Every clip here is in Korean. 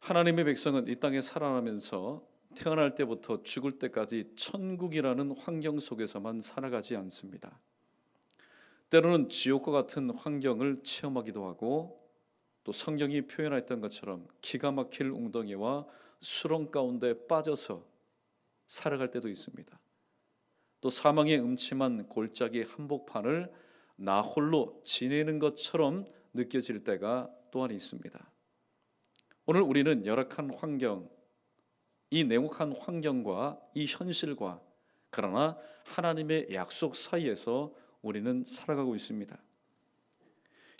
하나님의 백성은 이 땅에 살아가면서 태어날 때부터 죽을 때까지 천국이라는 환경 속에서만 살아가지 않습니다. 때로는 지옥과 같은 환경을 체험하기도 하고, 또 성경이 표현했던 것처럼 기가 막힐 웅덩이와 수렁 가운데 빠져서 살아갈 때도 있습니다. 또 사망의 음침한 골짜기 한복판을 나 홀로 지내는 것처럼 느껴질 때가 또한 있습니다. 오늘 우리는 열악한 환경, 이 냉혹한 환경과 이 현실과, 그러나 하나님의 약속 사이에서 우리는 살아가고 있습니다.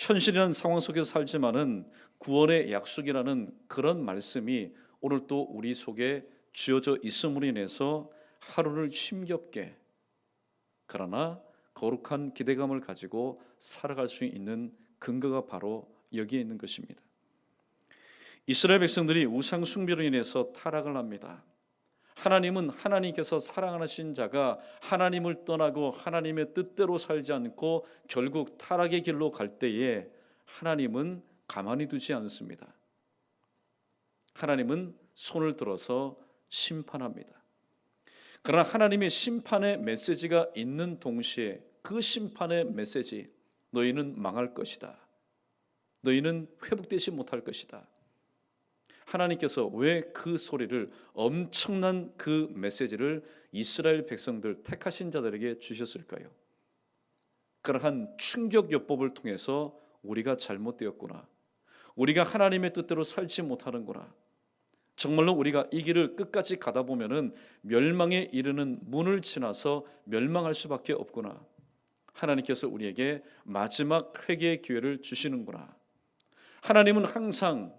현실이라는 상황 속에서 살지만은 구원의 약속이라는 그런 말씀이 오늘 또 우리 속에 주어져 있음으로 인해서 하루를 힘겹게, 그러나 거룩한 기대감을 가지고 살아갈 수 있는 근거가 바로 여기에 있는 것입니다. 이스라엘 백성들이 우상 숭배로 인해서 타락을 합니다. 하나님은 하나님께서 사랑하신 자가 하나님을 떠나고 하나님의 뜻대로 살지 않고 결국 타락의 길로 갈 때에 하나님은 가만히 두지 않습니다. 하나님은 손을 들어서 심판합니다. 그러나 하나님의 심판의 메시지가 있는 동시에 그 심판의 메시지, 너희는 망할 것이다, 너희는 회복되지 못할 것이다, 하나님께서 왜 그 소리를, 엄청난 그 메시지를 이스라엘 백성들, 택하신 자들에게 주셨을까요? 그러한 충격요법을 통해서 우리가 잘못되었구나, 우리가 하나님의 뜻대로 살지 못하는구나, 정말로 우리가 이 길을 끝까지 가다 보면은 멸망에 이르는 문을 지나서 멸망할 수밖에 없구나, 하나님께서 우리에게 마지막 회개의 기회를 주시는구나. 하나님은 항상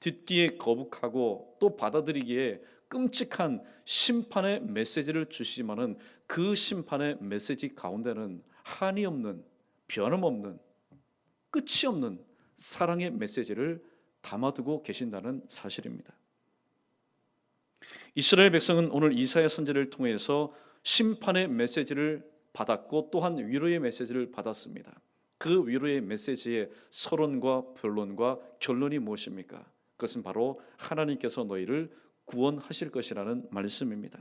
듣기에 거북하고 또 받아들이기에 끔찍한 심판의 메시지를 주시지만은 그 심판의 메시지 가운데는 한이 없는, 변함없는, 끝이 없는 사랑의 메시지를 담아두고 계신다는 사실입니다. 이스라엘 백성은 오늘 이사야 선지자를 통해서 심판의 메시지를 받았고 또한 위로의 메시지를 받았습니다. 그 위로의 메시지의 서론과 변론과 결론이 무엇입니까? 그것은 바로 하나님께서 너희를 구원하실 것이라는 말씀입니다.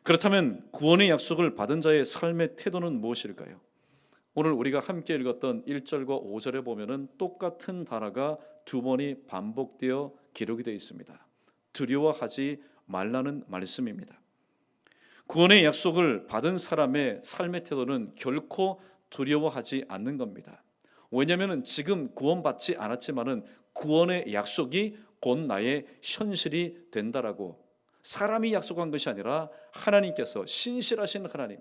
그렇다면 구원의 약속을 받은 자의 삶의 태도는 무엇일까요? 오늘 우리가 함께 읽었던 1절과 5절에 보면은 똑같은 단어가 두 번이 반복되어 기록이 되어 있습니다. 두려워하지 말라는 말씀입니다. 구원의 약속을 받은 사람의 삶의 태도는 결코 두려워하지 않는 겁니다. 왜냐하면 지금 구원받지 않았지만은 구원의 약속이 곧 나의 현실이 된다라고, 사람이 약속한 것이 아니라 하나님께서, 신실하신 하나님,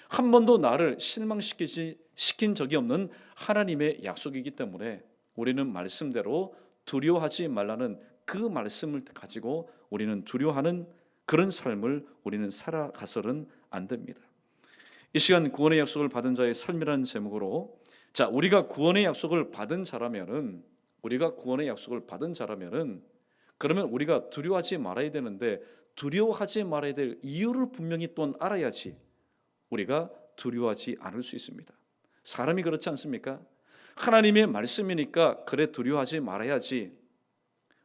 한 번도 나를 실망시킨 적이 없는 하나님의 약속이기 때문에 우리는 말씀대로 두려워하지 말라는 그 말씀을 가지고 우리는 두려워하는 그런 삶을 우리는 살아가서는 안 됩니다. 이 시간 구원의 약속을 받은 자의 삶이라는 제목으로, 자, 우리가 구원의 약속을 받은 자라면은, 그러면 우리가 두려워하지 말아야 되는데, 두려워하지 말아야 될 이유를 분명히 또 알아야지 우리가 두려워하지 않을 수 있습니다. 사람이 그렇지 않습니까? 하나님의 말씀이니까 그래 두려워하지 말아야지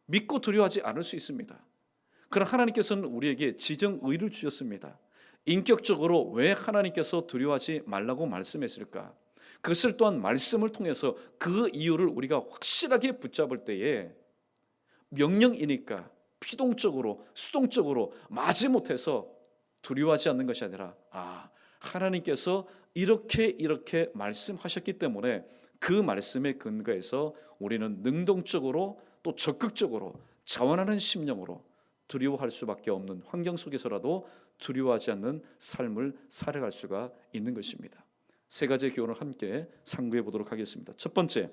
믿고 두려워하지 않을 수 있습니다. 그러나 하나님께서는 우리에게 지정의를 주셨습니다. 인격적으로 왜 하나님께서 두려워하지 말라고 말씀했을까? 그것을 또한 말씀을 통해서 그 이유를 우리가 확실하게 붙잡을 때에 명령이니까 피동적으로, 수동적으로 마지못해서 두려워하지 않는 것이 아니라, 하나님께서 이렇게 말씀하셨기 때문에 그 말씀에 근거해서 우리는 능동적으로 또 적극적으로 자원하는 심령으로 두려워할 수밖에 없는 환경 속에서라도 두려워하지 않는 삶을 살아갈 수가 있는 것입니다. 세 가지의 교훈을 함께 상고해 보도록 하겠습니다. 첫 번째,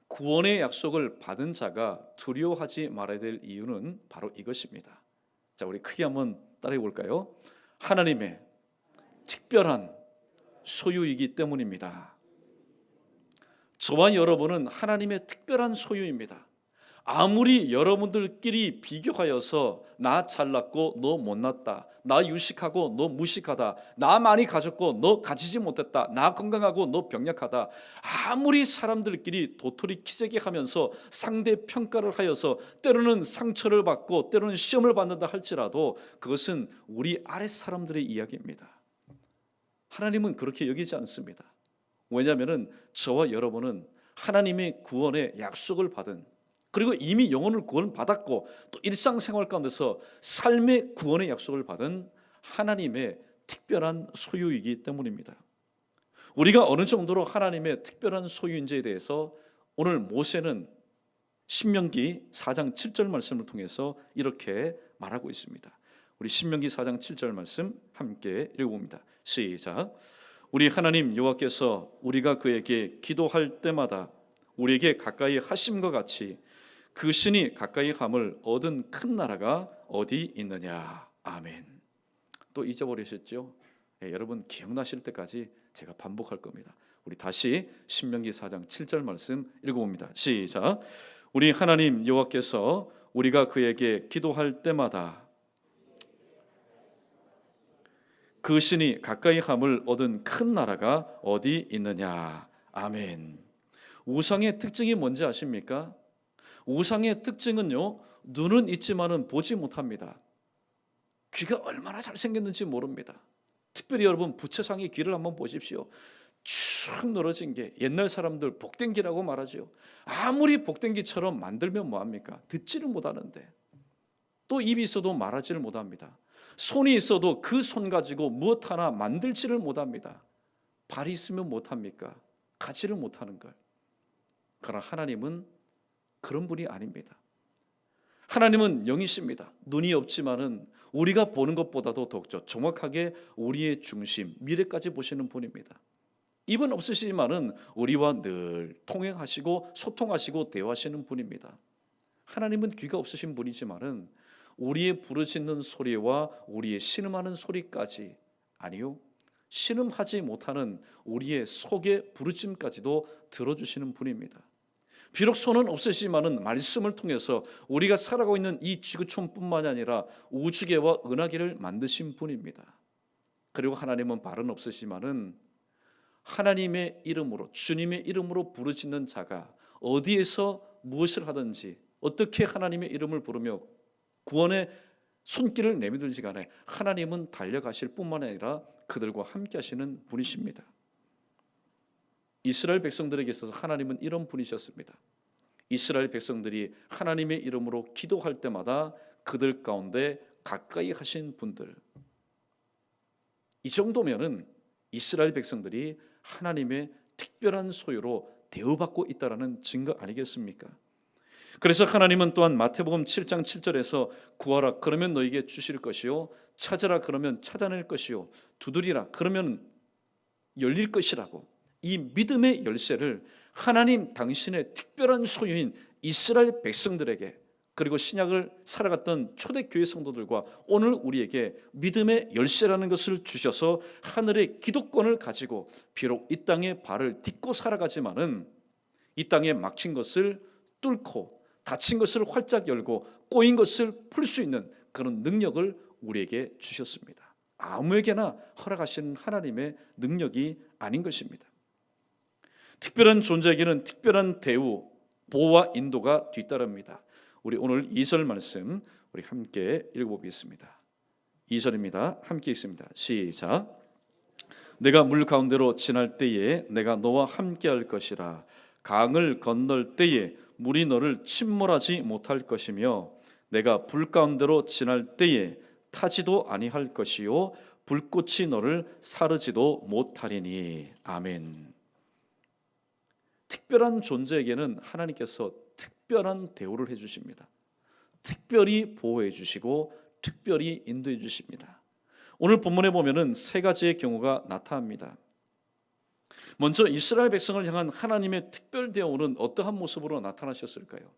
구원의 약속을 받은 자가 두려워하지 말아야 될 이유는 바로 이것입니다. 자, 우리 크게 한번 따라해 볼까요? 하나님의 특별한 소유이기 때문입니다. 저와 여러분은 하나님의 특별한 소유입니다. 아무리 여러분들끼리 비교하여서 나 잘났고 너 못났다, 나 유식하고 너 무식하다, 나 많이 가졌고 너 가지지 못했다, 나 건강하고 너 병약하다, 아무리 사람들끼리 도토리 키재기 하면서 상대 평가를 하여서 때로는 상처를 받고 때로는 시험을 받는다 할지라도 그것은 우리 아랫 사람들의 이야기입니다. 하나님은 그렇게 여기지 않습니다. 왜냐하면 저와 여러분은 하나님의 구원의 약속을 받은, 그리고 이미 영혼을 구원받았고 또 일상생활 가운데서 삶의 구원의 약속을 받은 하나님의 특별한 소유이기 때문입니다. 우리가 어느 정도로 하나님의 특별한 소유인지에 대해서 오늘 모세는 신명기 4장 7절 말씀을 통해서 이렇게 말하고 있습니다. 우리 신명기 4장 7절 말씀 함께 읽어봅니다. 시작. 우리 하나님 여호와께서 우리가 그에게 기도할 때마다 우리에게 가까이 하심과 같이 그 신이 가까이 함을 얻은 큰 나라가 어디 있느냐. 아멘. 또 잊어버리셨죠? 여러분 기억나실 때까지 제가 반복할 겁니다. 우리 다시 신명기 4장 7절 말씀 읽어봅니다. 시작. 우리 하나님 여호와께서 우리가 그에게 기도할 때마다 그 신이 가까이 함을 얻은 큰 나라가 어디 있느냐. 아멘. 우상의 특징이 뭔지 아십니까? 우상의 특징은요, 눈은 있지만은 보지 못합니다. 귀가 얼마나 잘생겼는지 모릅니다. 특별히 여러분 부채상의 귀를 한번 보십시오. 쭉 늘어진 게 옛날 사람들 복댕기라고 말하죠. 아무리 복댕기처럼 만들면 뭐합니까? 듣지를 못하는데, 또 입이 있어도 말하지를 못합니다. 손이 있어도 그 손 가지고 무엇 하나 만들지를 못합니다. 발이 있으면 못합니까? 가지를 못하는 걸. 그러나 하나님은 그런 분이 아닙니다. 하나님은 영이십니다. 눈이 없지만은 우리가 보는 것보다도 더욱더 정확하게 우리의 중심, 미래까지 보시는 분입니다. 입은 없으시지만은 우리와 늘 통행하시고 소통하시고 대화하시는 분입니다. 하나님은 귀가 없으신 분이지만은 우리의 부르짖는 소리와 우리의 신음하는 소리까지, 아니요, 신음하지 못하는 우리의 속의 부르짖음까지도 들어주시는 분입니다. 비록 손은 없으시지만은 말씀을 통해서 우리가 살아가고 있는 이 지구촌뿐만이 아니라 우주계와 은하계를 만드신 분입니다. 그리고 하나님은 발은 없으시지만은 하나님의 이름으로, 주님의 이름으로 부르짖는 자가 어디에서 무엇을 하든지 어떻게 하나님의 이름을 부르며 구원의 손길을 내밀든지 간에 하나님은 달려가실 뿐만 아니라 그들과 함께 하시는 분이십니다. 이스라엘 백성들에게 있어서 하나님은 이런 분이셨습니다. 이스라엘 백성들이 하나님의 이름으로 기도할 때마다 그들 가운데 가까이 하신 분들, 이 정도면은 이스라엘 백성들이 하나님의 특별한 소유로 대우받고 있다라는 증거 아니겠습니까? 그래서 하나님은 또한 마태복음 7장 7절에서 구하라 그러면 너에게 주실 것이요, 찾으라 그러면 찾아낼 것이요, 두드리라 그러면 열릴 것이라고, 이 믿음의 열쇠를 하나님 당신의 특별한 소유인 이스라엘 백성들에게, 그리고 신약을 살아갔던 초대교회 성도들과 오늘 우리에게 믿음의 열쇠라는 것을 주셔서 하늘의 기득권을 가지고 비록 이 땅에 발을 딛고 살아가지만은 이 땅에 막힌 것을 뚫고 닫힌 것을 활짝 열고 꼬인 것을 풀 수 있는 그런 능력을 우리에게 주셨습니다. 아무에게나 허락하시는 하나님의 능력이 아닌 것입니다. 특별한 존재에게는 특별한 대우, 보호와 인도가 뒤따릅니다. 우리 오늘 2절 말씀 우리 함께 읽어보겠습니다. 2절입니다. 함께 읽습니다. 시작. 내가 물 가운데로 지날 때에 내가 너와 함께 할 것이라. 강을 건널 때에 물이 너를 침몰하지 못할 것이며 내가 불 가운데로 지날 때에 타지도 아니할 것이요 불꽃이 너를 사르지도 못하리니. 아멘. 특별한 존재에게는 하나님께서 특별한 대우를 해주십니다. 특별히 보호해 주시고 특별히 인도해 주십니다. 오늘 본문에 보면은 세 가지의 경우가 나타납니다. 먼저 이스라엘 백성을 향한 하나님의 특별 대우는 어떠한 모습으로 나타나셨을까요?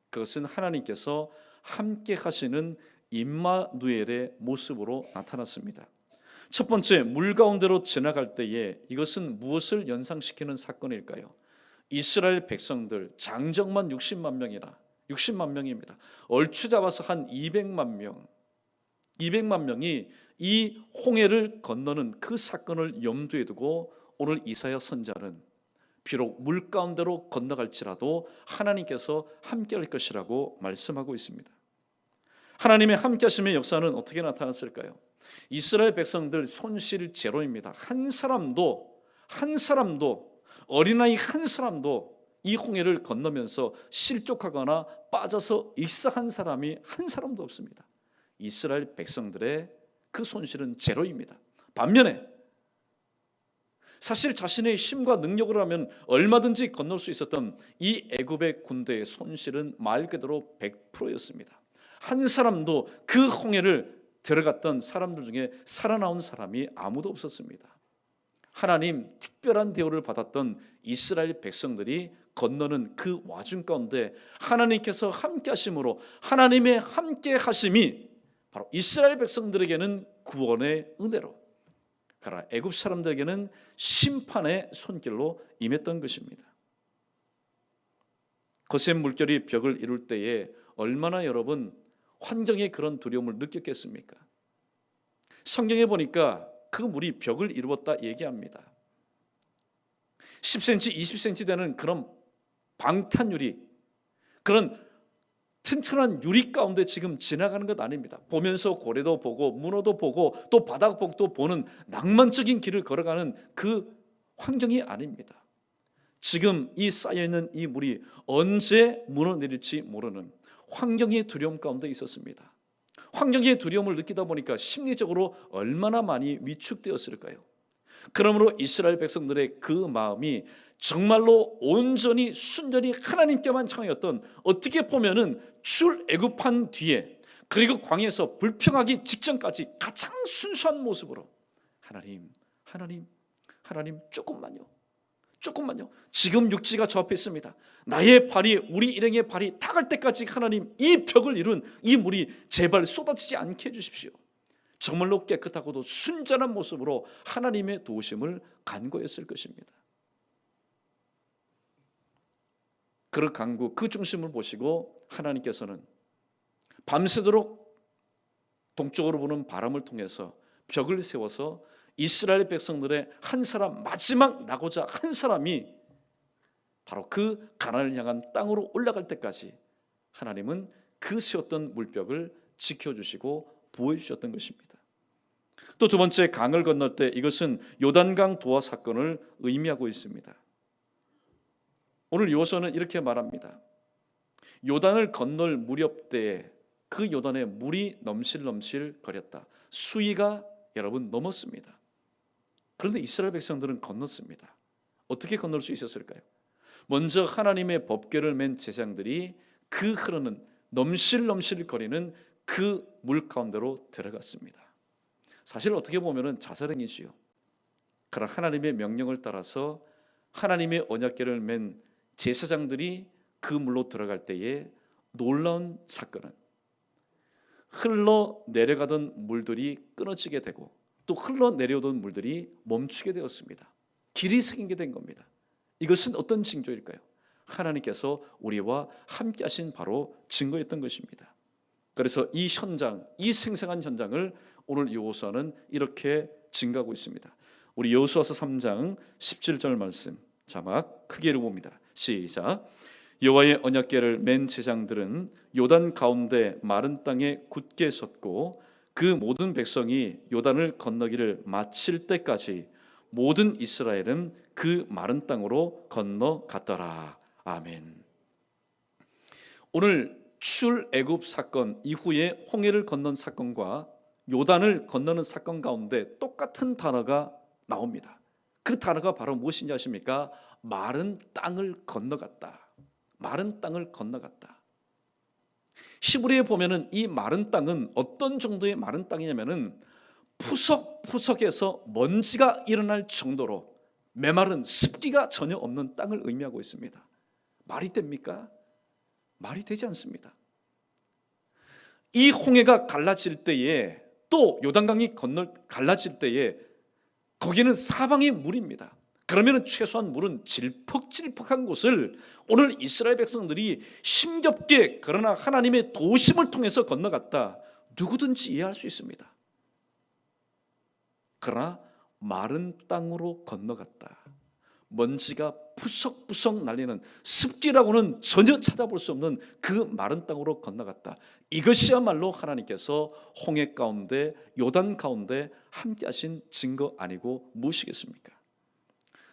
그것은 하나님께서 함께 하시는 임마누엘의 모습으로 나타났습니다. 첫 번째, 물 가운데로 지나갈 때에 이것은 무엇을 연상시키는 사건일까요? 이스라엘 백성들 장정만 60만 명이나 60만 명입니다. 얼추 잡아서 한 200만 명이 이 홍해를 건너는 그 사건을 염두에 두고 오늘 이사야 선자는 비록 물 가운데로 건너갈지라도 하나님께서 함께할 것이라고 말씀하고 있습니다. 하나님의 함께하심의 역사는 어떻게 나타났을까요? 이스라엘 백성들 손실 제로입니다. 한 사람도 어린아이 한 사람도 이 홍해를 건너면서 실족하거나 빠져서 익사한 사람이 한 사람도 없습니다. 이스라엘 백성들의 그 손실은 제로입니다. 반면에 사실 자신의 힘과 능력으로 하면 얼마든지 건널 수 있었던 이 애굽의 군대의 손실은 말 그대로 100%였습니다. 한 사람도 그 홍해를 들어갔던 사람들 중에 살아나온 사람이 아무도 없었습니다. 하나님 특별한 대우를 받았던 이스라엘 백성들이 건너는 그 와중 가운데 하나님께서 함께 하심으로 하나님의 함께 하심이 바로 이스라엘 백성들에게는 구원의 은혜로, 그러나 애굽 사람들에게는 심판의 손길로 임했던 것입니다. 거센 물결이 벽을 이룰 때에 얼마나 여러분 환경의 그런 두려움을 느꼈겠습니까? 성경에 보니까 그 물이 벽을 이루었다 얘기합니다. 10cm, 20cm 되는 그런 방탄유리, 그런 튼튼한 유리 가운데 지금 지나가는 것 아닙니다. 보면서 고래도 보고 문어도 보고 또 바다복도 보는 낭만적인 길을 걸어가는 그 환경이 아닙니다. 지금 이 쌓여있는 이 물이 언제 무너내릴지 모르는 환경의 두려움 가운데 있었습니다. 환경의 두려움을 느끼다 보니까 심리적으로 얼마나 많이 위축되었을까요? 그러므로 이스라엘 백성들의 그 마음이 정말로 온전히 순전히 하나님께만 향하였던, 어떻게 보면은 출애굽한 뒤에 그리고 광야에서 불평하기 직전까지 가장 순수한 모습으로 하나님 조금만요. 지금 육지가 저 앞에 있습니다. 나의 발이, 우리 일행의 발이 닿을 때까지 하나님 이 벽을 이룬 이 물이 제발 쏟아지지 않게 해주십시오. 정말로 깨끗하고도 순전한 모습으로 하나님의 도우심을 간구했을 것입니다. 그 간구, 그 중심을 보시고 하나님께서는 밤새도록 동쪽으로 부는 바람을 통해서 벽을 세워서 이스라엘 백성들의 한 사람, 마지막 나고자 한 사람이 바로 그 가나안을 향한 땅으로 올라갈 때까지 하나님은 그 세웠던 물벽을 지켜주시고 보호해 주셨던 것입니다. 또 두 번째, 강을 건널 때 이것은 요단강 도하 사건을 의미하고 있습니다. 오늘 요서는 이렇게 말합니다. 요단을 건널 무렵 때에 그 요단에 물이 넘실넘실 거렸다. 수위가 여러분 넘었습니다. 그런데 이스라엘 백성들은 건넜습니다. 어떻게 건널 수 있었을까요? 먼저 하나님의 법궤를 맨 제사장들이 그 흐르는 넘실넘실 거리는 그 물 가운데로 들어갔습니다. 사실 어떻게 보면 자살행위지요. 그러나 하나님의 명령을 따라서 하나님의 언약궤를 맨 제사장들이 그 물로 들어갈 때에 놀라운 사건은 흘러내려가던 물들이 끊어지게 되고 또 흘러내려오던 물들이 멈추게 되었습니다. 길이 생기게 된 겁니다. 이것은 어떤 징조일까요? 하나님께서 우리와 함께 하신 바로 증거였던 것입니다. 그래서 이 현장, 이 생생한 현장을 오늘 여호수아는 이렇게 증가하고 있습니다. 우리 여호수아서 3장 17절 말씀 자막 크게 읽어봅니다. 시작. 여호와의 언약궤를 맨 제사장들은 요단 가운데 마른 땅에 굳게 섰고 그 모든 백성이 요단을 건너기를 마칠 때까지 모든 이스라엘은 그 마른 땅으로 건너갔더라. 아멘. 오늘 출애굽 사건 이후에 홍해를 건넌 사건과 요단을 건너는 사건 가운데 똑같은 단어가 나옵니다. 그 단어가 바로 무엇인지 아십니까? 마른 땅을 건너갔다. 마른 땅을 건너갔다. 히브리에 보면은 이 마른 땅은 어떤 정도의 마른 땅이냐면은 푸석푸석해서 먼지가 일어날 정도로 메마른 습기가 전혀 없는 땅을 의미하고 있습니다. 말이 됩니까? 말이 되지 않습니다. 이 홍해가 갈라질 때에 또 요단강이 갈라질 때에 거기는 사방이 물입니다. 그러면 최소한 물은 질퍽질퍽한 곳을 오늘 이스라엘 백성들이 힘겹게 그러나 하나님의 도심을 통해서 건너갔다. 누구든지 이해할 수 있습니다. 그러나 마른 땅으로 건너갔다. 먼지가 푸석푸석 날리는 습기라고는 전혀 찾아볼 수 없는 그 마른 땅으로 건너갔다. 이것이야말로 하나님께서 홍해 가운데 요단 가운데 함께 하신 증거 아니고 무엇이겠습니까?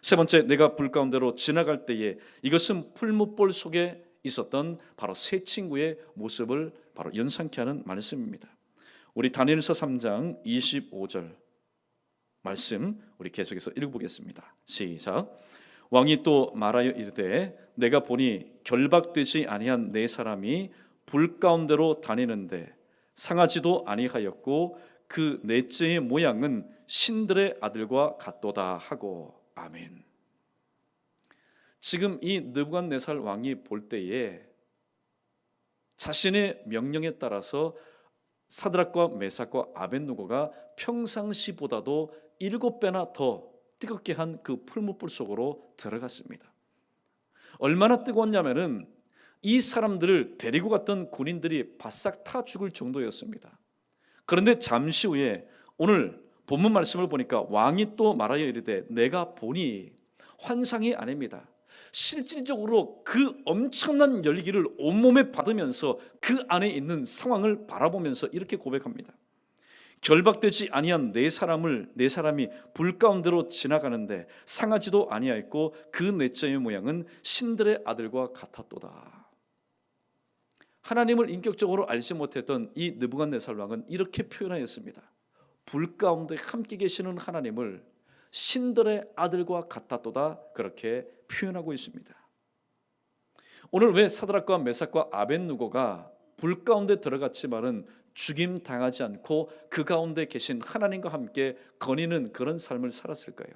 세 번째, 내가 불 가운데로 지나갈 때에 이것은 풀무볼 속에 있었던 바로 세 친구의 모습을 바로 연상케 하는 말씀입니다. 우리 다니엘서 3장 25절 말씀 우리 계속해서 읽어보겠습니다. 시작. 왕이 또 말하여 이르되 내가 보니 결박되지 아니한 네 사람이 불 가운데로 다니는데 상하지도 아니하였고 그 넷째의 모양은 신들의 아들과 같도다 하고 아멘. 지금 이 느부갓네살 왕이 볼 때에 자신의 명령에 따라서 사드락과 메삭과 아벳느고가 평상시보다도 7배나 더 뜨겁게 한 그 풀무불 속으로 들어갔습니다. 얼마나 뜨거웠냐면은 이 사람들을 데리고 갔던 군인들이 바싹 타 죽을 정도였습니다. 그런데 잠시 후에 오늘 본문 말씀을 보니까 왕이 또 말하여 이르되 내가 보니 환상이 아닙니다. 실질적으로 그 엄청난 열기를 온몸에 받으면서 그 안에 있는 상황을 바라보면서 이렇게 고백합니다. 결박되지 아니한 네 사람이 불 가운데로 지나가는데 상하지도 아니하였고 그 넷째의 모양은 신들의 아들과 같았도다. 하나님을 인격적으로 알지 못했던 이 느부갓네살 왕은 이렇게 표현하였습니다. 불 가운데 함께 계시는 하나님을 신들의 아들과 같았도다, 그렇게 표현하고 있습니다. 오늘 왜 사드락과 메삭과 아벳느고가 불 가운데 들어갔지만은 죽임 당하지 않고 그 가운데 계신 하나님과 함께 거니는 그런 삶을 살았을까요?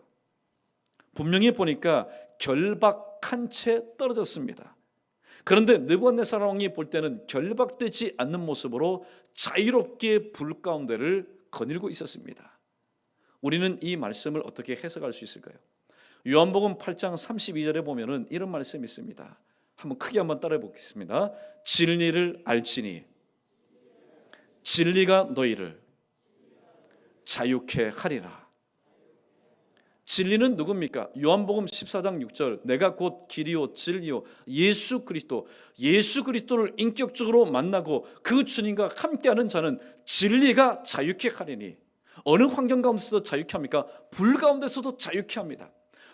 분명히 보니까 결박한 채 떨어졌습니다. 그런데 느부갓네살 왕이 볼 때는 결박되지 않는 모습으로 자유롭게 불 가운데를 거닐고 있었습니다. 우리는 이 말씀을 어떻게 해석할 수 있을까요? 요한복음 8장 32절에 보면은 이런 말씀이 있습니다. 한번 크게 한번 따라해 보겠습니다. 진리를 알지니 진리가 너희를 자유케 하리라. 진리는 누굽니까? 요한복음 14장 6절 내가 곧 길이요 진리요 예수 그리스도를 인격적으로 만나고 그 주님과 함께하는 자는 진리가 자유케 하리니. 어느 환경 가운데서도 자유케 합니까? 불 가운데서도 자유케 합니다.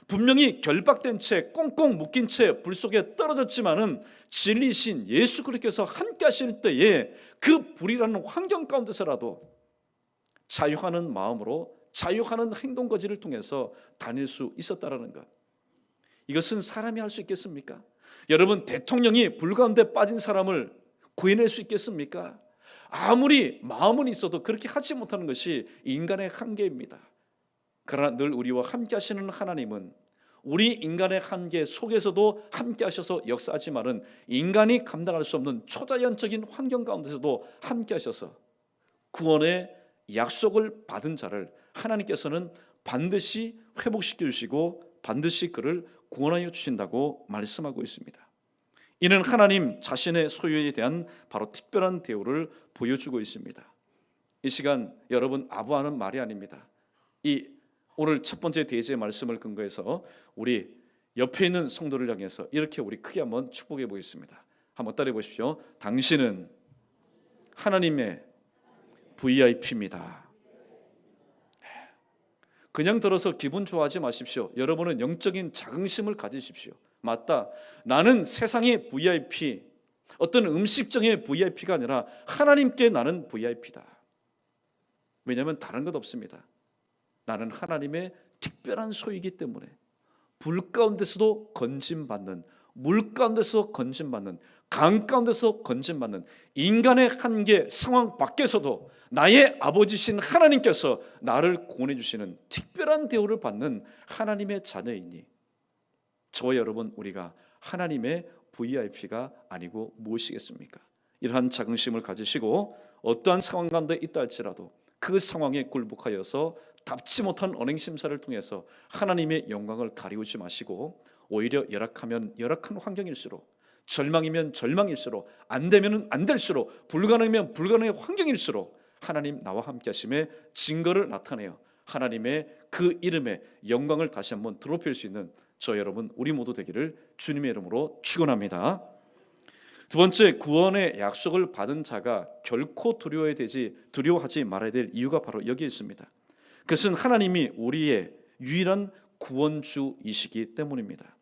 분명히 결박된 채 꽁꽁 묶인 채 불 속에 떨어졌지만은 진리신 예수 그리스도께서 함께 하실 때에 그 불이라는 환경 가운데서라도 자유하는 마음으로 자유하는 행동거지를 통해서 다닐 수 있었다라는 것. 이것은 사람이 할 수 있겠습니까? 여러분, 대통령이 불 가운데 빠진 사람을 구해낼 수 있겠습니까? 아무리 마음은 있어도 그렇게 하지 못하는 것이 인간의 한계입니다. 그러나 늘 우리와 함께 하시는 하나님은 우리 인간의 한계 속에서도 함께 하셔서 역사하지만은 인간이 감당할 수 없는 초자연적인 환경 가운데서도 함께 하셔서 구원의 약속을 받은 자를 하나님께서는 반드시 회복시켜 주시고 반드시 그를 구원하여 주신다고 말씀하고 있습니다. 이는 하나님 자신의 소유에 대한 바로 특별한 대우를 보여주고 있습니다. 이 시간 여러분 아부하는 말이 아닙니다. 이 오늘 첫 번째 대제의 말씀을 근거해서 우리 옆에 있는 성도를 향해서 이렇게 우리 크게 한번 축복해 보겠습니다. 한번 따라해 보십시오. 당신은 하나님의 VIP입니다. 그냥 들어서 기분 좋아하지 마십시오. 여러분은 영적인 자긍심을 가지십시오. 맞다. 나는 세상의 VIP, 어떤 음식점의 VIP가 아니라 하나님께 나는 VIP다. 왜냐하면 다른 것 없습니다. 나는 하나님의 특별한 소유이기 때문에 불 가운데서도 건짐받는, 물 가운데서 건짐받는, 강 가운데서 건짐받는 인간의 한계 상황 밖에서도 나의 아버지신 하나님께서 나를 구원해 주시는 특별한 대우를 받는 하나님의 자녀이니 저와 여러분 우리가 하나님의 VIP가 아니고 무엇이겠습니까? 이러한 자긍심을 가지시고 어떠한 상황 가운데 있다 할지라도 그 상황에 굴복하여서 답지 못한 언행 심사를 통해서 하나님의 영광을 가리우지 마시고 오히려 열악하면 열악한 환경일수록, 절망이면 절망일수록, 안 되면 안 될수록, 불가능이면 불가능의 환경일수록 하나님 나와 함께 하심의 증거를 나타내어 하나님의 그 이름의 영광을 다시 한번 드높일 수 있는 저 여러분 우리 모두 되기를 주님의 이름으로 축원합니다. 두 번째, 구원의 약속을 받은 자가 결코 두려워하지 말아야 될 이유가 바로 여기에 있습니다. 그것은 하나님이 우리의 유일한 구원주이시기 때문입니다.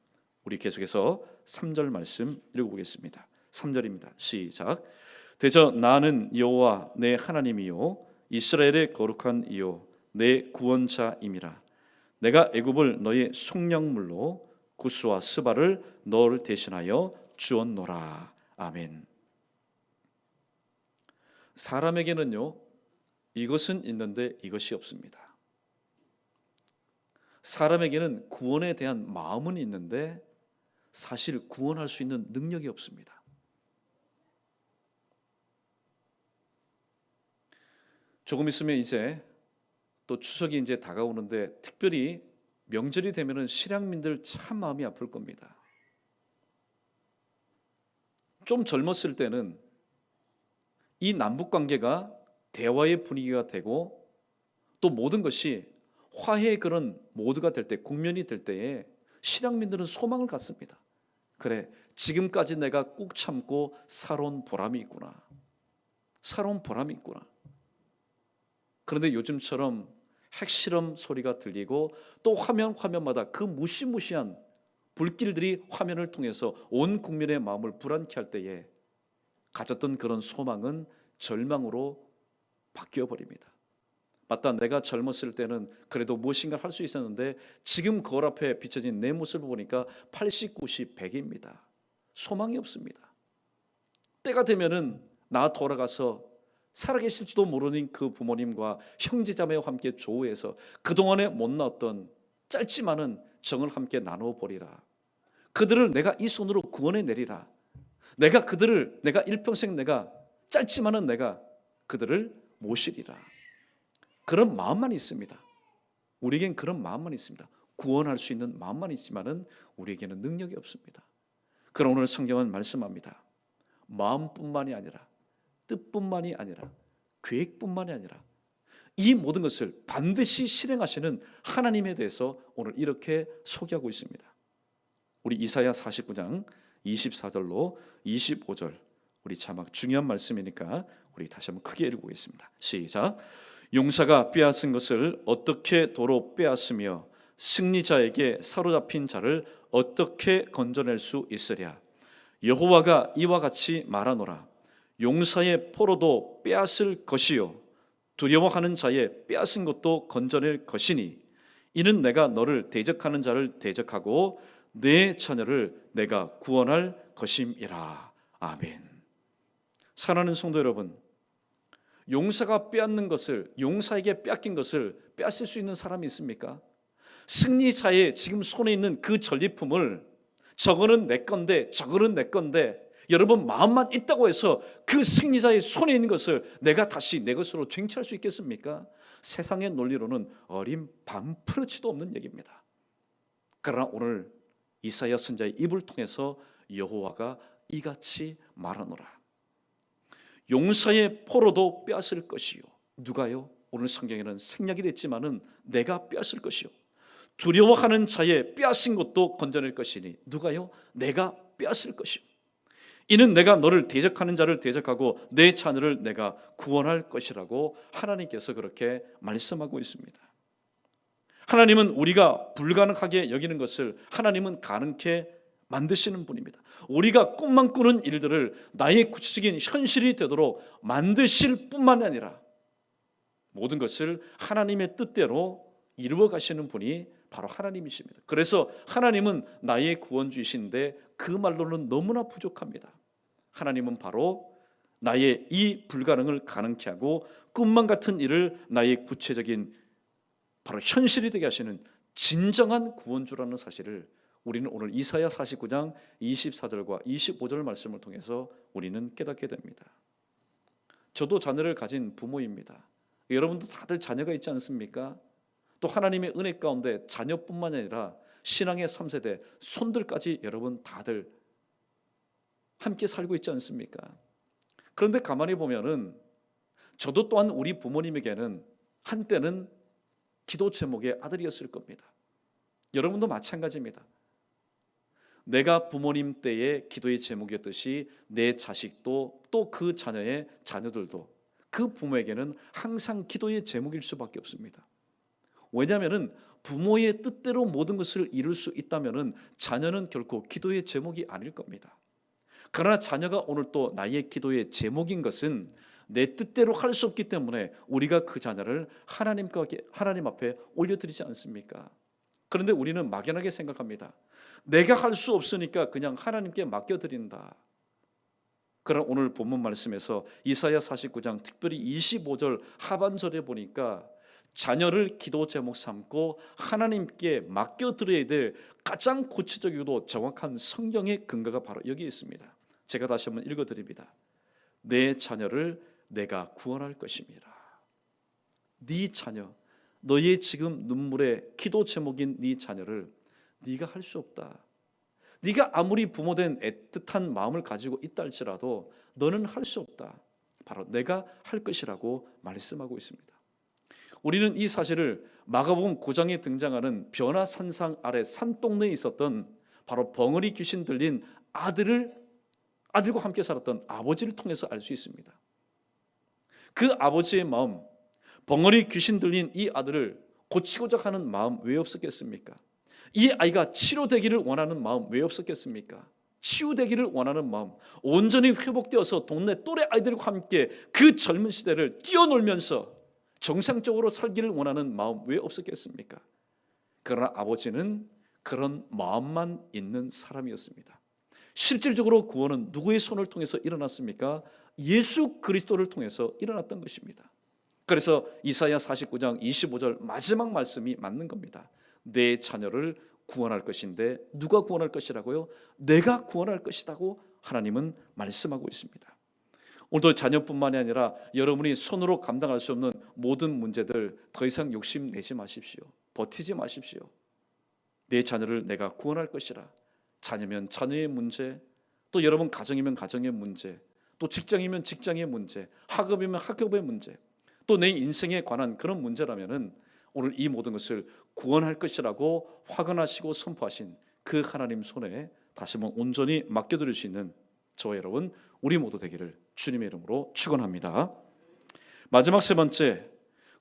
우리 계속해서 3절 말씀 읽어보겠습니다. 3절입니다. 시작. 대저 나는 여호와 내 하나님이요 이스라엘의 거룩한 이요 내 구원자임이라. 내가 애굽을 너의 속량물로 구스와 스바를 너를 대신하여 주었노라. 아멘. 사람에게는요, 이것은 있는데 이것이 없습니다. 사람에게는 구원에 대한 마음은 있는데 사실 구원할 수 있는 능력이 없습니다. 조금 있으면 이제 또 추석이 이제 다가오는데 특별히 명절이 되면은 실향민들 참 마음이 아플 겁니다. 좀 젊었을 때는 이 남북 관계가 대화의 분위기가 되고 또 모든 것이 화해의 그런 모드가 될 때, 국면이 될 때에 실향민들은 소망을 갖습니다. 그래, 지금까지 내가 꾹 참고 살아온 보람이 있구나. 살아온 보람이 있구나. 그런데 요즘처럼 핵실험 소리가 들리고 또 화면마다 그 무시무시한 불길들이 화면을 통해서 온 국민의 마음을 불안케 할 때에 가졌던 그런 소망은 절망으로 바뀌어 버립니다. 맞다, 내가 젊었을 때는 그래도 무엇인가 할 수 있었는데 지금 거울 앞에 비춰진 내 모습을 보니까 80, 90, 100입니다. 소망이 없습니다. 때가 되면은 나 돌아가서 살아계실지도 모르는 그 부모님과 형제자매와 함께 조우해서 그동안에 못 나왔던 짧지만은 정을 함께 나누어 보리라. 그들을 내가 이 손으로 구원해 내리라. 내가 일평생 내가 짧지만은 내가 그들을 모시리라. 그런 마음만 있습니다. 우리에겐 그런 마음만 있습니다. 구원할 수 있는 마음만 있지만은 우리에게는 능력이 없습니다. 그러나 오늘 성경은 말씀합니다. 마음뿐만이 아니라 뜻뿐만이 아니라 계획뿐만이 아니라 이 모든 것을 반드시 실행하시는 하나님에 대해서 오늘 이렇게 소개하고 있습니다. 우리 이사야 49장 24절로 25절, 우리 자막 중요한 말씀이니까 우리 다시 한번 크게 읽어보겠습니다. 시작. 용사가 빼앗은 것을 어떻게 도로 빼앗으며 승리자에게 사로잡힌 자를 어떻게 건져낼 수 있으랴. 여호와가 이와 같이 말하노라. 용사의 포로도 빼앗을 것이요 두려워하는 자의 빼앗은 것도 건져낼 것이니 이는 내가 너를 대적하는 자를 대적하고 내 자녀를 내가 구원할 것임이라. 아멘. 사랑하는 성도 여러분, 용사가 빼앗는 것을, 용사에게 빼앗긴 것을 빼앗을 수 있는 사람이 있습니까? 승리자의 지금 손에 있는 그 전리품을 저거는 내 건데 저거는 내 건데 여러분 마음만 있다고 해서 그 승리자의 손에 있는 것을 내가 다시 내 것으로 쟁취할 수 있겠습니까? 세상의 논리로는 어림 반프러치도 없는 얘기입니다. 그러나 오늘 이사야 선지자의 입을 통해서 여호와가 이같이 말하노라. 용사의 포로도 빼앗을 것이요. 누가요? 오늘 성경에는 생략이 됐지만은 내가 빼앗을 것이요. 두려워하는 자의 빼앗은 것도 건져낼 것이니 누가요? 내가 빼앗을 것이요. 이는 내가 너를 대적하는 자를 대적하고 내 자녀를 내가 구원할 것이라고 하나님께서 그렇게 말씀하고 있습니다. 하나님은 우리가 불가능하게 여기는 것을 하나님은 가능케 만드시는 분입니다. 우리가 꿈만 꾸는 일들을 나의 구체적인 현실이 되도록 만드실 뿐만이 아니라 모든 것을 하나님의 뜻대로 이루어 가시는 분이 바로 하나님이십니다. 그래서 하나님은 나의 구원주이신데 그 말로는 너무나 부족합니다. 하나님은 바로 나의 이 불가능을 가능케 하고 꿈만 같은 일을 나의 구체적인 바로 현실이 되게 하시는 진정한 구원주라는 사실을 우리는 오늘 이사야 49장 24절과 25절 말씀을 통해서 우리는 깨닫게 됩니다. 저도 자녀를 가진 부모입니다. 여러분도 다들 자녀가 있지 않습니까? 또 하나님의 은혜 가운데 자녀뿐만 아니라 신앙의 3세대 손들까지 여러분 다들 함께 살고 있지 않습니까? 그런데 가만히 보면은 저도 또한 우리 부모님에게는 한때는 기도 제목의 아들이었을 겁니다. 여러분도 마찬가지입니다. 내가 부모님 때의 기도의 제목이었듯이 내 자식도 또 그 자녀의 자녀들도 그 부모에게는 항상 기도의 제목일 수밖에 없습니다. 왜냐하면 부모의 뜻대로 모든 것을 이룰 수 있다면 자녀는 결코 기도의 제목이 아닐 겁니다. 그러나 자녀가 오늘 또 나의 기도의 제목인 것은 내 뜻대로 할 수 없기 때문에 우리가 그 자녀를 하나님 앞에 올려드리지 않습니까? 그런데 우리는 막연하게 생각합니다. 내가 할 수 없으니까 그냥 하나님께 맡겨드린다. 그러나 오늘 본문 말씀에서 이사야 49장 특별히 25절 하반절에 보니까 자녀를 기도 제목 삼고 하나님께 맡겨드려야 될 가장 구체적이고 정확한 성경의 근거가 바로 여기 있습니다. 제가 다시 한번 읽어드립니다. 내 자녀를 내가 구원할 것입니다. 네 자녀, 너의 지금 눈물의 기도 제목인 네 자녀를 네가 할 수 없다. 네가 아무리 부모된 애틋한 마음을 가지고 있다 할지라도 너는 할 수 없다. 바로 내가 할 것이라고 말씀하고 있습니다. 우리는 이 사실을 마가복음 9장에 등장하는 변화산상 아래 산동네에 있었던 바로 벙어리 귀신 들린 아들과 함께 살았던 아버지를 통해서 알 수 있습니다. 그 아버지의 마음, 벙어리 귀신 들린 이 아들을 고치고자 하는 마음 왜 없었겠습니까? 이 아이가 치료되기를 원하는 마음 왜 없었겠습니까? 치유되기를 원하는 마음, 온전히 회복되어서 동네 또래 아이들과 함께 그 젊은 시대를 뛰어놀면서 정상적으로 살기를 원하는 마음 왜 없었겠습니까? 그러나 아버지는 그런 마음만 있는 사람이었습니다. 실질적으로 구원은 누구의 손을 통해서 일어났습니까? 예수 그리스도를 통해서 일어났던 것입니다. 그래서 이사야 49장 25절 마지막 말씀이 맞는 겁니다. 내 자녀를 구원할 것인데 누가 구원할 것이라고요? 내가 구원할 것이라고 하나님은 말씀하고 있습니다. 오늘도 자녀뿐만이 아니라 여러분이 손으로 감당할 수 없는 모든 문제들 더 이상 욕심내지 마십시오. 버티지 마십시오. 내 자녀를 내가 구원할 것이라. 자녀면 자녀의 문제, 또 여러분 가정이면 가정의 문제, 또 직장이면 직장의 문제, 학업이면 학업의 문제, 또 내 인생에 관한 그런 문제라면은 오늘 이 모든 것을 구원할 것이라고 확언하시고 선포하신 그 하나님 손에 다시 한번 온전히 맡겨드릴 수 있는 저와 여러분 우리 모두 되기를 주님의 이름으로 축원합니다. 마지막 세 번째,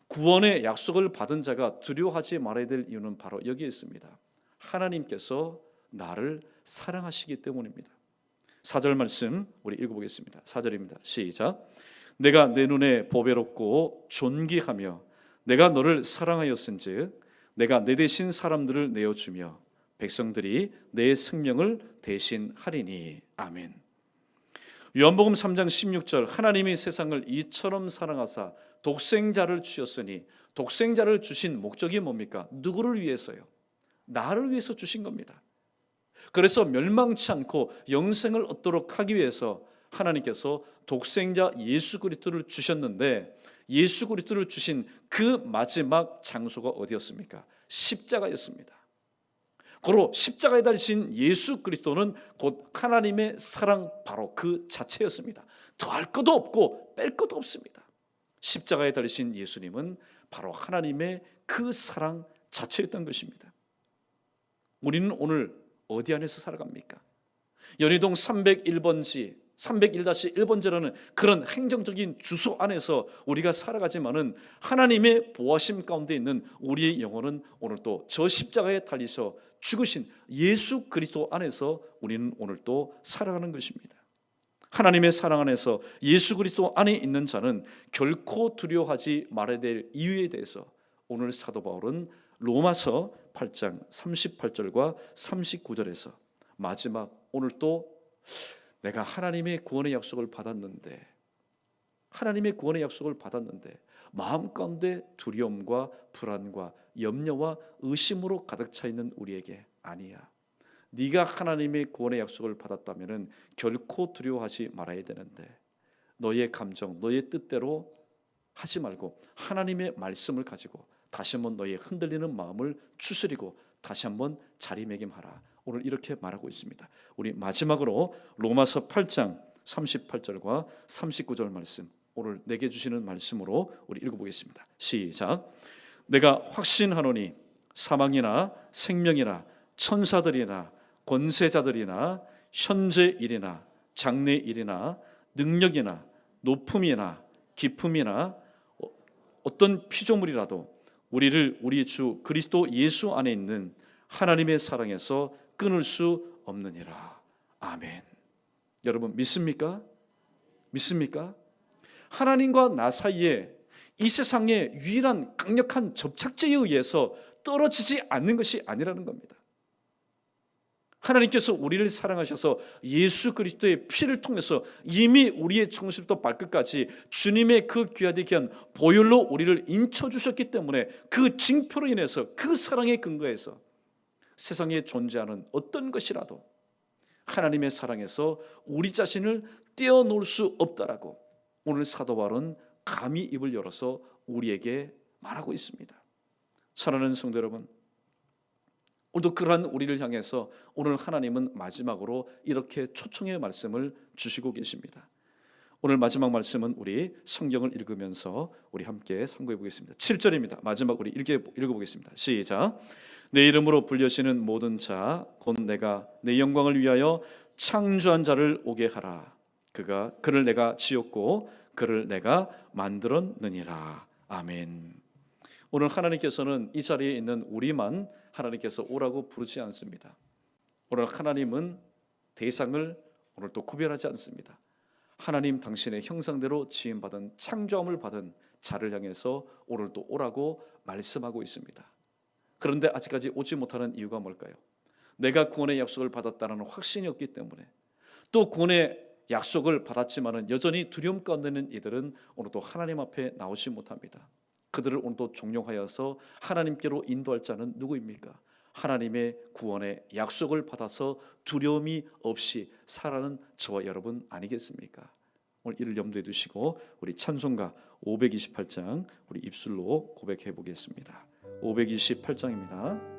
구원의 약속을 받은 자가 두려워하지 말아야 될 이유는 바로 여기에 있습니다. 하나님께서 나를 사랑하시기 때문입니다. 4절 말씀 우리 읽어보겠습니다. 4절입니다. 시작. 내가 내 눈에 보배롭고 존귀하며 내가 너를 사랑하였은즉 내가 내 대신 사람들을 내어주며 백성들이 내 생명을 대신하리니. 아멘. 요한복음 3장 16절 하나님이 세상을 이처럼 사랑하사 독생자를 주셨으니 독생자를 주신 목적이 뭡니까? 누구를 위해서요? 나를 위해서 주신 겁니다. 그래서 멸망치 않고 영생을 얻도록 하기 위해서 하나님께서 독생자 예수 그리스도를 주셨는데 예수 그리스도를 주신 그 마지막 장소가 어디였습니까? 십자가였습니다. 고로 십자가에 달리신 예수 그리스도는 곧 하나님의 사랑 바로 그 자체였습니다. 더할 것도 없고 뺄 것도 없습니다. 십자가에 달리신 예수님은 바로 하나님의 그 사랑 자체였던 것입니다. 우리는 오늘 어디 안에서 살아갑니까? 연희동 301번지 301-1번지라는 그런 행정적인 주소 안에서 우리가 살아가지만은 하나님의 보호하심 가운데 있는 우리의 영혼은 오늘 또 저 십자가에 달리셔 죽으신 예수 그리스도 안에서 우리는 오늘 또 살아가는 것입니다. 하나님의 사랑 안에서 예수 그리스도 안에 있는 자는 결코 두려워하지 말아야 될 이유에 대해서 오늘 사도 바울은 로마서 8장 38절과 39절에서 마지막 오늘 또 내가 하나님의 구원의 약속을 받았는데 마음 가운데 두려움과 불안과 염려와 의심으로 가득 차 있는 우리에게 아니야. 네가 하나님의 구원의 약속을 받았다면 결코 두려워하지 말아야 되는데 너의 감정, 너의 뜻대로 하지 말고 하나님의 말씀을 가지고 다시 한번 너의 흔들리는 마음을 추스리고 다시 한번 자리매김하라. 오늘 이렇게 말하고 있습니다. 우리 마지막으로 로마서 8장 38절과 39절 말씀, 오늘 내게 주시는 말씀으로 우리 읽어보겠습니다. 시작. 내가 확신하노니 사망이나 생명이나 천사들이나 권세자들이나 현재 일이나 장래 일이나 능력이나 높음이나 깊음이나 어떤 피조물이라도 우리를 우리 주 그리스도 예수 안에 있는 하나님의 사랑에서 끊을 수 없느니라. 아멘. 여러분 믿습니까? 믿습니까? 하나님과 나 사이에 이 세상의 유일한 강력한 접착제에 의해서 떨어지지 않는 것이 아니라는 겁니다. 하나님께서 우리를 사랑하셔서 예수 그리스도의 피를 통해서 이미 우리의 정신부터 발끝까지 주님의 그 귀하디 귀한 보혈로 우리를 인쳐주셨기 때문에 그 징표로 인해서 그 사랑의 근거에서 세상에 존재하는 어떤 것이라도 하나님의 사랑에서 우리 자신을 떼어놓을 수 없다라고 오늘 사도 바울은 감히 입을 열어서 우리에게 말하고 있습니다. 사랑하는 성도 여러분, 오늘도 그러한 우리를 향해서 오늘 하나님은 마지막으로 이렇게 초청의 말씀을 주시고 계십니다. 오늘 마지막 말씀은 우리 성경을 읽으면서 우리 함께 상고해 보겠습니다. 7절입니다. 마지막 우리 읽어보겠습니다. 시작. 내 이름으로 불려시는 모든 자 곧 내가 내 영광을 위하여 창조한 자를 오게 하라. 그를 내가 지었고 그를 내가 만들었느니라. 아멘. 오늘 하나님께서는 이 자리에 있는 우리만 하나님께서 오라고 부르지 않습니다. 오늘 하나님은 대상을 오늘 또 구별하지 않습니다. 하나님 당신의 형상대로 지음받은 창조함을 받은 자를 향해서 오늘 또 오라고 말씀하고 있습니다. 그런데 아직까지 오지 못하는 이유가 뭘까요? 내가 구원의 약속을 받았다는 확신이 없기 때문에, 또 구원의 약속을 받았지만은 여전히 두려움 가운데 있는 이들은 오늘도 하나님 앞에 나오지 못합니다. 그들을 오늘도 종용하여서 하나님께로 인도할 자는 누구입니까? 하나님의 구원의 약속을 받아서 두려움이 없이 살아가는 저와 여러분 아니겠습니까? 오늘 이를 염두에 두시고 우리 찬송가 528장 우리 입술로 고백해 보겠습니다. 528장입니다.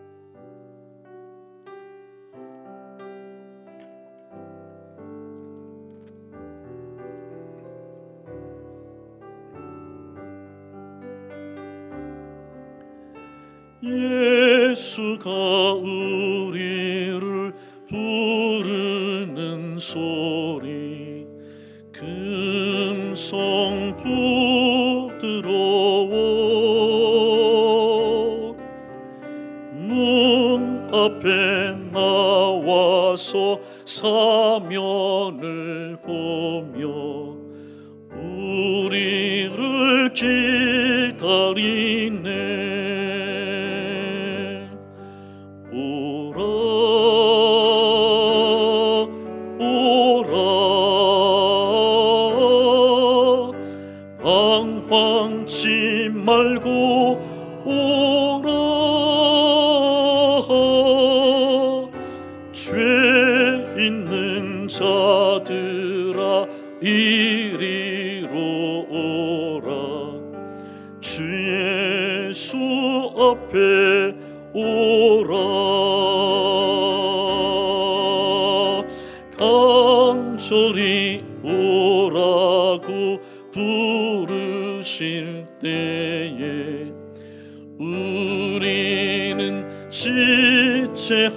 예수가 우리를 부르는 소리 금성 부드러워 문 앞에 나와서 사면을 보며 우리를 기다리네. 방황치 말고 오라. 죄 있는 자들아 이리로 오라. 주 예수 앞에 오라. 간절히 오라고 부르실 때에 우리는 지체하려.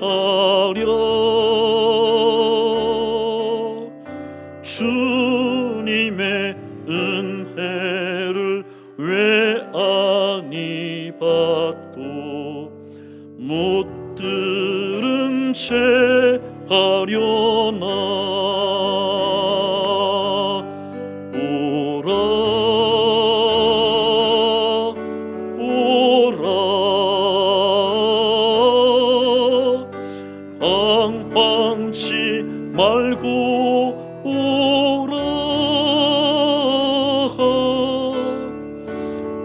주님의 은혜를 왜 아니 받고 못 들은 채 하려나. 방황치 말고 오라.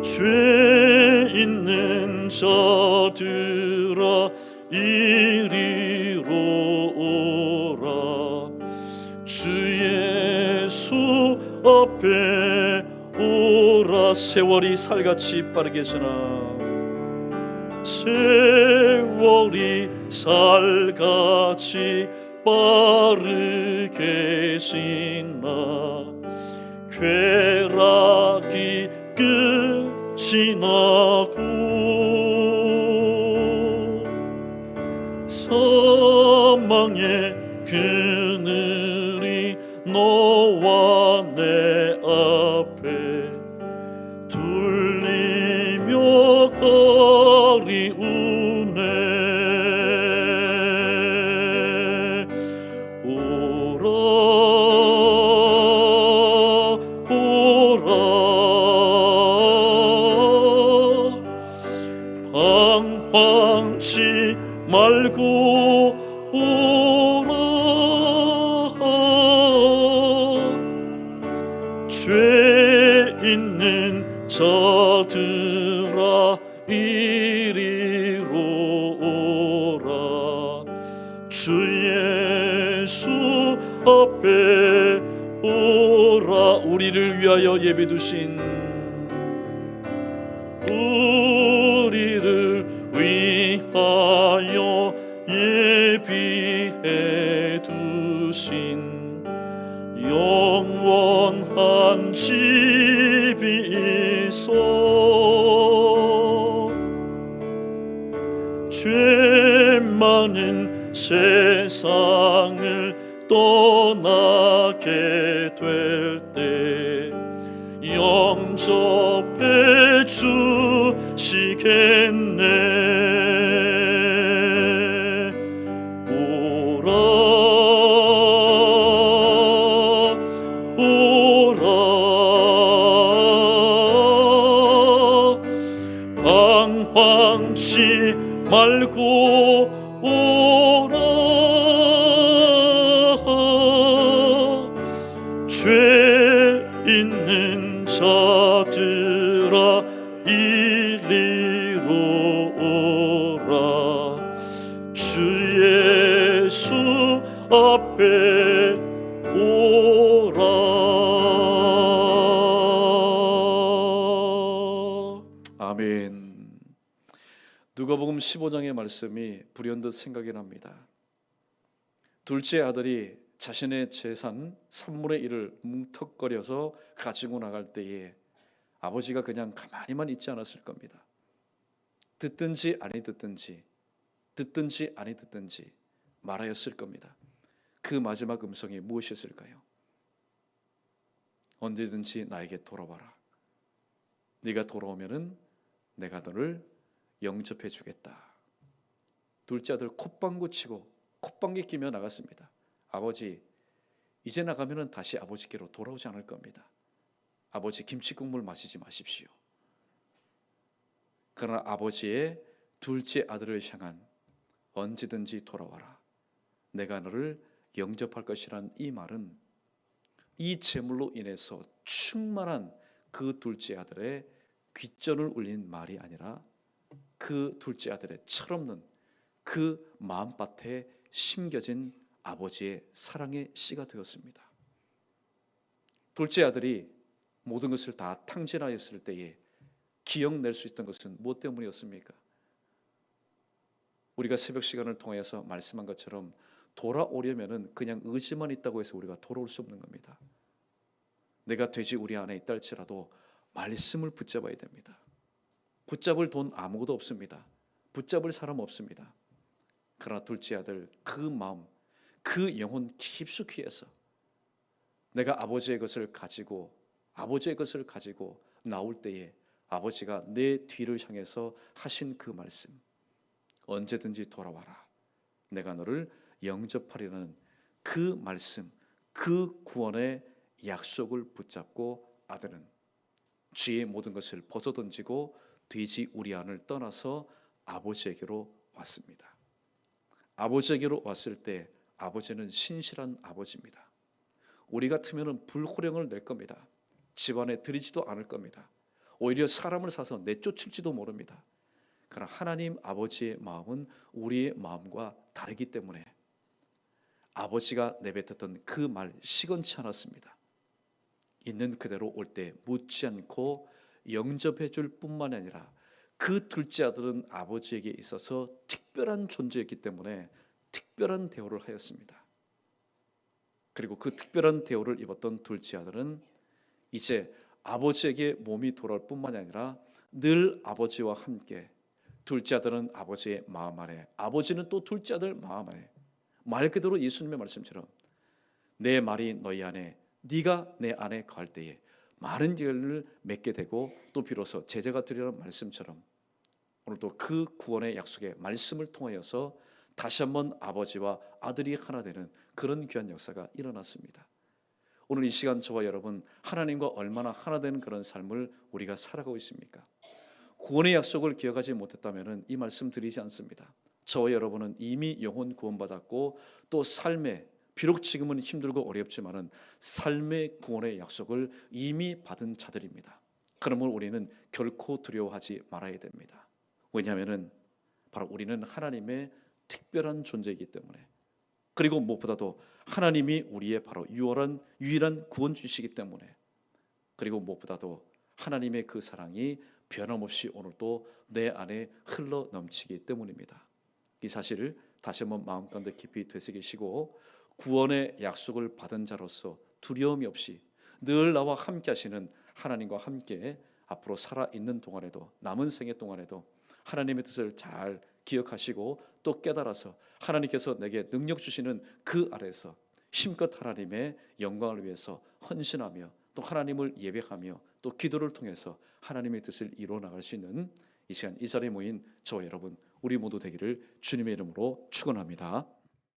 죄 있는 자들아 이리로 오라. 주 예수 앞에 오라. 세월이 살같이 빠르게 지나 세월이 살같이 빠르게 지나 쾌락이 끝이 나고 사망의 그늘이 너와 내 앞에 둘리며 거리우네. 오라 오라 방황치 말고 오라. 죄 있는 자들아 이리로 오라. 주 예수 앞에 오라. 우리를 위하여 예배 두신 우리를 위하여 예비해 두신 영원한 집이 있어. 죄 많은 세상을 떠나게 될 때 영접해 주시겠네. 오라 오라 방황치 말고 오라. 죄 있는 자들아 이리로 오라. 주 예수 앞에 오라. 아멘. 누가복음 15장의 말씀이 불현듯 생각이 납니다. 둘째 아들이 자신의 재산 3분의 1을 뭉턱거려서 가지고 나갈 때에 아버지가 그냥 가만히만 있지 않았을 겁니다. 듣든지 아니 듣든지 말하였을 겁니다. 그 마지막 음성이 무엇이었을까요? 언제든지 나에게 돌아와라. 네가 돌아오면은 내가 너를 영접해 주겠다. 둘째 아들 콧방구 치고 콧방귀 끼며 나갔습니다. 아버지, 이제 나가면은 다시 아버지께로 돌아오지 않을 겁니다. 아버지 김치국물 마시지 마십시오. 그러나 아버지의 둘째 아들을 향한 언제든지 돌아와라. 내가 너를 영접할 것이란 이 말은 이 재물로 인해서 충만한 그 둘째 아들의 귓전을 울린 말이 아니라 그 둘째 아들의 철없는 그 마음밭에 심겨진 아버지의 사랑의 씨가 되었습니다. 둘째 아들이 모든 것을 다 탕진하였을 때에 기억낼 수 있던 것은 무엇 때문이었습니까? 우리가 새벽 시간을 통해서 말씀한 것처럼 돌아오려면은 그냥 의지만 있다고 해서 우리가 돌아올 수 없는 겁니다. 내가 돼지 우리 안에 있다 할지라도 말씀을 붙잡아야 됩니다. 붙잡을 돈 아무것도 없습니다. 붙잡을 사람 없습니다. 그러나 둘째 아들 그 마음, 그 영혼 깊숙이 해서 내가 아버지의 것을 가지고 나올 때에 아버지가 내 뒤를 향해서 하신 그 말씀, 언제든지 돌아와라. 내가 너를 영접하리라는 그 말씀, 그 구원의 약속을 붙잡고 아들은 죄의 모든 것을 벗어던지고 돼지 우리안을 떠나서 아버지에게로 왔습니다. 아버지에게로 왔을 때 아버지는 신실한 아버지입니다. 우리 같으면 불호령을 낼 겁니다. 집안에 들이지도 않을 겁니다. 오히려 사람을 사서 내쫓을지도 모릅니다. 그러나 하나님 아버지의 마음은 우리의 마음과 다르기 때문에 아버지가 내뱉었던 그 말 시건치 않았습니다. 있는 그대로 올 때 묻지 않고 영접해 줄 뿐만 아니라 그 둘째 아들은 아버지에게 있어서 특별한 존재였기 때문에 특별한 대우를 하였습니다. 그리고 그 특별한 대우를 입었던 둘째 아들은 이제 아버지에게 몸이 돌아올 뿐만이 아니라 늘 아버지와 함께, 둘째 아들은 아버지의 마음 안에, 아버지는 또 둘째 아들 마음 안에, 말 그대로 예수님의 말씀처럼 내 말이 너희 안에, 네가 내 안에 거할 때에 많은 열을 맺게 되고 또 비로소 제자가 되리라는 말씀처럼 오늘도 그 구원의 약속의 말씀을 통하여서 다시 한번 아버지와 아들이 하나 되는 그런 귀한 역사가 일어났습니다. 오늘 이 시간 저와 여러분 하나님과 얼마나 하나 되는 그런 삶을 우리가 살아가고 있습니까? 구원의 약속을 기억하지 못했다면 이 말씀 드리지 않습니다. 저와 여러분은 이미 영혼 구원받았고 또 삶에, 비록 지금은 힘들고 어렵지만은 삶의 구원의 약속을 이미 받은 자들입니다. 그러므로 우리는 결코 두려워하지 말아야 됩니다. 왜냐하면은 바로 우리는 하나님의 특별한 존재이기 때문에, 그리고 무엇보다도 하나님이 우리의 바로 유일한 구원주시기 때문에, 그리고 무엇보다도 하나님의 그 사랑이 변함없이 오늘도 내 안에 흘러 넘치기 때문입니다. 이 사실을 다시 한번 마음 가운데 깊이 되새기시고 구원의 약속을 받은 자로서 두려움이 없이 늘 나와 함께 하시는 하나님과 함께 앞으로 살아있는 동안에도, 남은 생애 동안에도 하나님의 뜻을 잘 기억하시고 또 깨달아서 하나님께서 내게 능력 주시는 그 아래에서 힘껏 하나님의 영광을 위해서 헌신하며 또 하나님을 예배하며 또 기도를 통해서 하나님의 뜻을 이루어 나갈 수 있는 이 시간 이 자리에 모인 저와 여러분 우리 모두 되기를 주님의 이름으로 축원합니다.